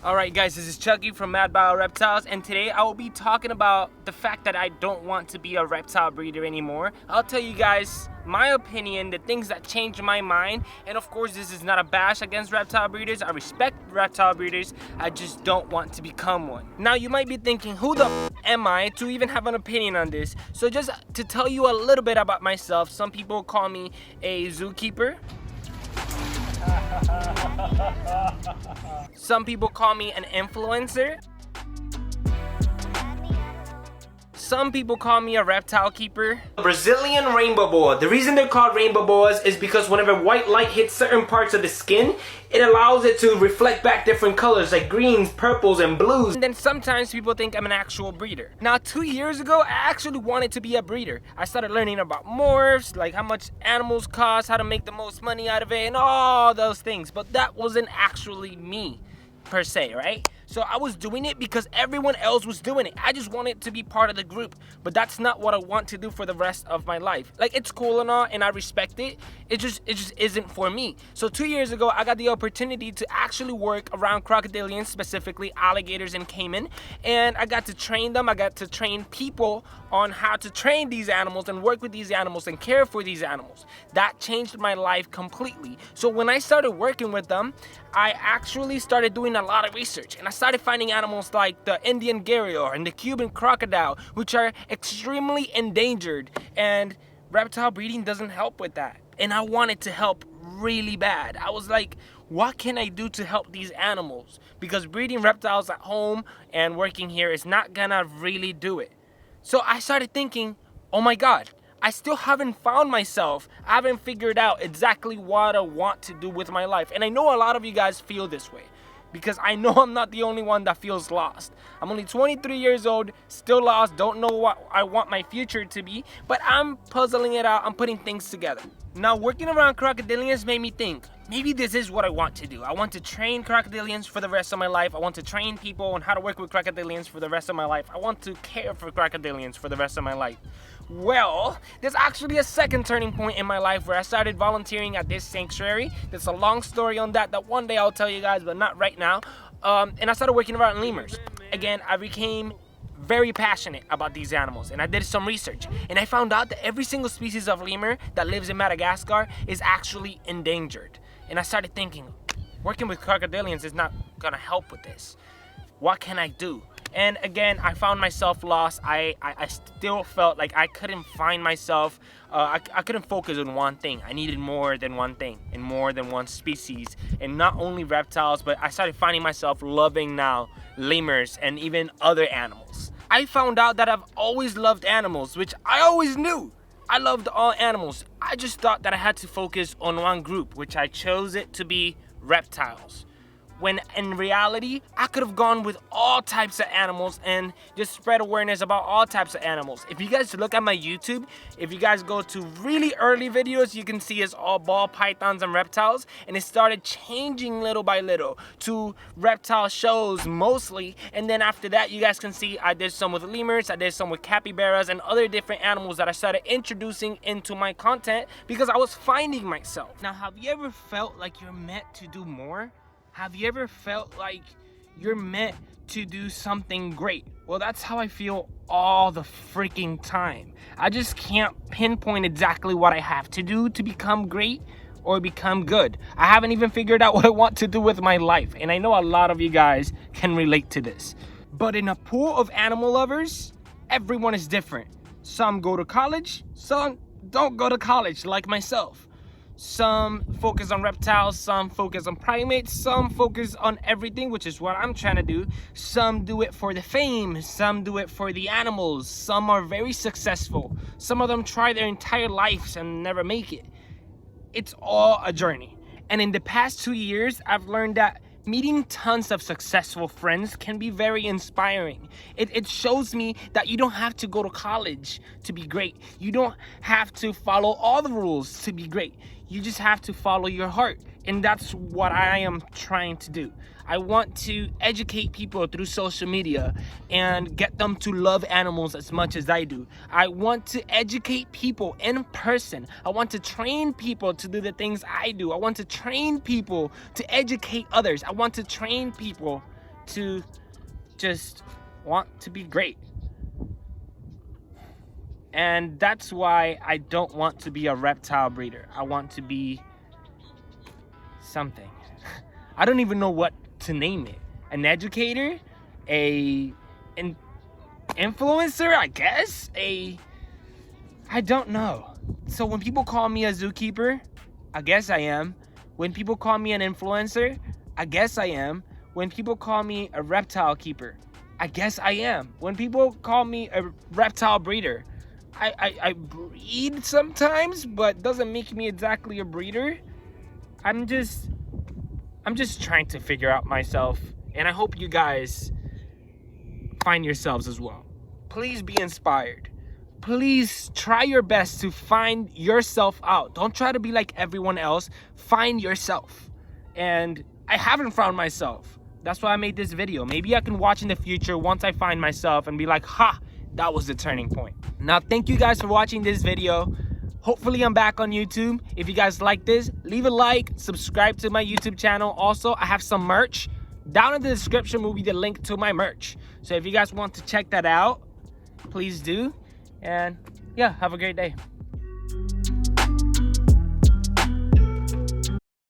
Alright guys, this is Chucky from Mad Bio Reptiles, and today I will be talking about the fact that I don't want to be a reptile breeder anymore. I'll tell you guys my opinion, the things that changed my mind, and of course this is not a bash against reptile breeders. I respect reptile breeders, I just don't want to become one. Now you might be thinking, who the f am I to even have an opinion on this? So just to tell you a little bit about myself, some people call me a zookeeper. Some people call me an influencer. Some people call me a reptile keeper. Brazilian rainbow boa. The reason they're called rainbow boas is because whenever white light hits certain parts of the skin, it allows it to reflect back different colors like greens, purples, and blues. And then sometimes people think I'm an actual breeder. Now 2 years ago, I actually wanted to be a breeder. I started learning about morphs, like how much animals cost, how to make the most money out of it, and all those things. But that wasn't actually me, per se, right? So I was doing it because everyone else was doing it. I just wanted to be part of the group, but that's not what I want to do for the rest of my life. Like, it's cool and all, and I respect it. It just isn't for me. So 2 years ago, I got the opportunity to actually work around crocodilians, specifically alligators and caiman, and I got to train them. I got to train people on how to train these animals and work with these animals and care for these animals. That changed my life completely. So when I started working with them, I actually started doing a lot of research, and I started finding animals like the Indian gharial and the Cuban crocodile, which are extremely endangered, and reptile breeding doesn't help with that. And I wanted to help really bad. I was like, what can I do to help these animals? Because breeding reptiles at home and working here is not gonna really do it. So I started thinking, oh my God, I still haven't found myself. I haven't figured out exactly what I want to do with my life. And I know a lot of you guys feel this way, because I know I'm not the only one that feels lost. I'm only 23 years old, still lost, don't know what I want my future to be, but I'm puzzling it out, I'm putting things together. Now, working around crocodilians made me think, maybe this is what I want to do. I want to train crocodilians for the rest of my life. I want to train people on how to work with crocodilians for the rest of my life. I want to care for crocodilians for the rest of my life. Well, there's actually a second turning point in my life where I started volunteering at this sanctuary. There's a long story on that one day I'll tell you guys, but not right now. And I started working around lemurs. Again, I became very passionate about these animals, and I did some research, and I found out that every single species of lemur that lives in Madagascar is actually endangered. And I started thinking, working with crocodilians is not gonna help with this. What can I do? And again, I found myself lost. I still felt like I couldn't find myself. I couldn't focus on one thing. I needed more than one thing and more than one species. And not only reptiles, but I started finding myself loving now lemurs and even other animals. I found out that I've always loved animals, which I always knew. I loved all animals. I just thought that I had to focus on one group, which I chose it to be reptiles. When in reality, I could have gone with all types of animals and just spread awareness about all types of animals. If you guys look at my YouTube, if you guys go to really early videos, you can see it's all ball pythons and reptiles, and it started changing little by little to reptile shows mostly, and then after that, you guys can see I did some with lemurs, I did some with capybaras and other different animals that I started introducing into my content because I was finding myself. Now, have you ever felt like you're meant to do more? Have you ever felt like you're meant to do something great? Well, that's how I feel all the freaking time. I just can't pinpoint exactly what I have to do to become great or become good. I haven't even figured out what I want to do with my life, and I know a lot of you guys can relate to this. But in a pool of animal lovers, everyone is different. Some go to college, some don't go to college, like myself. Some focus on reptiles, some focus on primates, some focus on everything, which is what I'm trying to do. Some do it for the fame, some do it for the animals, some are very successful. Some of them try their entire lives and never make it. It's all a journey. And in the past 2 years, I've learned that meeting tons of successful friends can be very inspiring. It shows me that you don't have to go to college to be great. You don't have to follow all the rules to be great. You just have to follow your heart. And that's what I am trying to do. I want to educate people through social media and get them to love animals as much as I do. I want to educate people in person. I want to train people to do the things I do. I want to train people to educate others. I want to train people to just want to be great. And that's why I don't want to be a reptile breeder. I want to be something. I don't even know what to name it. An educator? An influencer, I guess? I don't know. So when people call me a zookeeper, I guess I am. When people call me an influencer, I guess I am. When people call me a reptile keeper, I guess I am. When people call me a reptile breeder, I breed sometimes, but doesn't make me exactly a breeder. I'm just trying to figure out myself, and I hope you guys find yourselves as well. Please be inspired. Please try your best to find yourself out. Don't try to be like everyone else. Find yourself. And I haven't found myself. That's why I made this video. Maybe I can watch in the future once I find myself and be like, ha, that was the turning point. Now, thank you guys for watching this video. Hopefully I'm back on YouTube. If you guys like this, leave a like, subscribe to my YouTube channel. Also, I have some merch. Down in the description will be the link to my merch. So if you guys want to check that out, please do. And yeah, have a great day.